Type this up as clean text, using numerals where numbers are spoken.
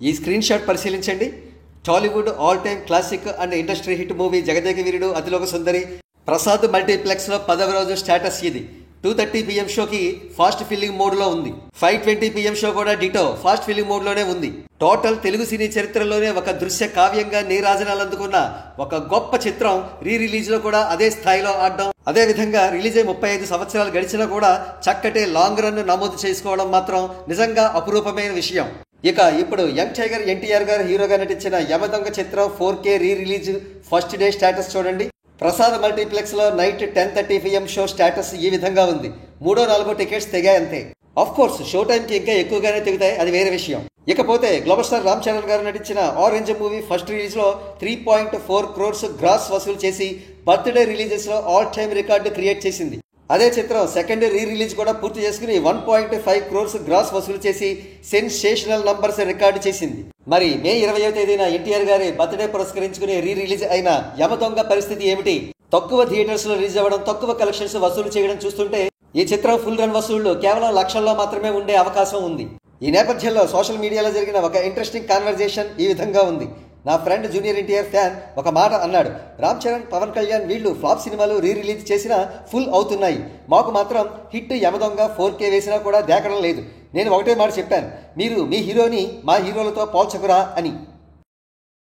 ఈ screenshot పరిశీలించండి. Tollywood all time classic and industry hit movie Jagadeka Veerudu Athiloka Sundari Prasad మల్టీప్లెక్స్లో 10వ రోజు స్టేటస్ ఇది. 2:30 PM షోకి ఫాస్ట్ ఫిల్లింగ్ మోడ్లో ఉంది. 5:20 PM షో కూడా డిటో ఫాస్ట్ ఫిల్లింగ్ మోడ్లోనే ఉంది. టోటల్ తెలుగు సినీ చరిత్రలోనే ఒక దృశ్య కావ్యంగా నీరాజనాలు అందుకున్న ఒక గొప్ప చిత్రం రీ రిలీజ్లో కూడా అదే స్థాయిలో ఆడడం, అదేవిధంగా రిలీజ్ అయి 35 సంవత్సరాలు గడిచినా కూడా చక్కటి లాంగ్ రన్ నమోదు చేసుకోవడం మాత్రం నిజంగా అపురూపమైన విషయం. ఇక ఇప్పుడు యంగ్ టైగర్ ఎన్టీఆర్ గారు హీరోగా నటించిన యమదొంగ చిత్రం 4K re release first day status చూడండి. ప్రసాద్ మల్టీప్లెక్స్లో నైట్ 10:30 PM షో స్టేటస్ ఈ విధంగా ఉంది. 3-4 టికెట్స్ తెగాయంతే. ఆఫ్ కోర్స్ షో టైంకి ఇంకా ఎక్కువగానే తెగుతాయి, అది వేరే విషయం. ఇకపోతే గ్లోబల్ స్టార్ రామ్ చరణ్ గారు నటించిన ఆరెంజ్ మూవీ ఫస్ట్ రిలీజ్లో 3.4 crores గ్రాస్ వసూలు చేసి బర్త్డే రిలీజెస్లో ఆల్ టైమ్ రికార్డు క్రియేట్ చేసింది. అదే చిత్రం సెకండ్ రీ రిలీజ్ కూడా పూర్తి చేసుకుని 1.5 crores గ్రాస్ వసూలు చేసి సెన్సేషనల్ నంబర్స్ రికార్డు చేసింది. మరి మే 20వ తేదీన ఎన్టీఆర్ గారి బర్త్డే పురస్కరించుకుని రీ రిలీజ్ అయిన యమదొంగ పరిస్థితి ఏమిటి? తక్కువ థియేటర్స్ లో రిలీజ్ అవ్వడం, తక్కువ కలెక్షన్స్ వసూలు చేయడం చూస్తుంటే ఈ చిత్రం ఫుల్ రన్ వసూళ్లు కేవలం లక్షల్లో మాత్రమే ఉండే అవకాశం ఉంది. ఈ నేపథ్యంలో సోషల్ మీడియాలో జరిగిన ఒక ఇంట్రెస్టింగ్ కాన్వర్జేషన్ ఈ విధంగా ఉంది. నా ఫ్రెండ్ జూనియర్ ఎన్టీఆర్ ఫ్యాన్ ఒక మాట అన్నాడు, రామ్ చరణ్, పవన్ కళ్యాణ్ వీళ్ళు ఫ్లాప్ సినిమాలు రీ రిలీజ్ చేసినా ఫుల్ అవుతున్నాయి, మాకు మాత్రం హిట్ యమదొంగ 4K వేసినా కూడా దేకడం లేదు. నేను ఒకటే మాట చెప్పాను, మీరు మీ హీరోని మా హీరోలతో పోల్చకురా అని.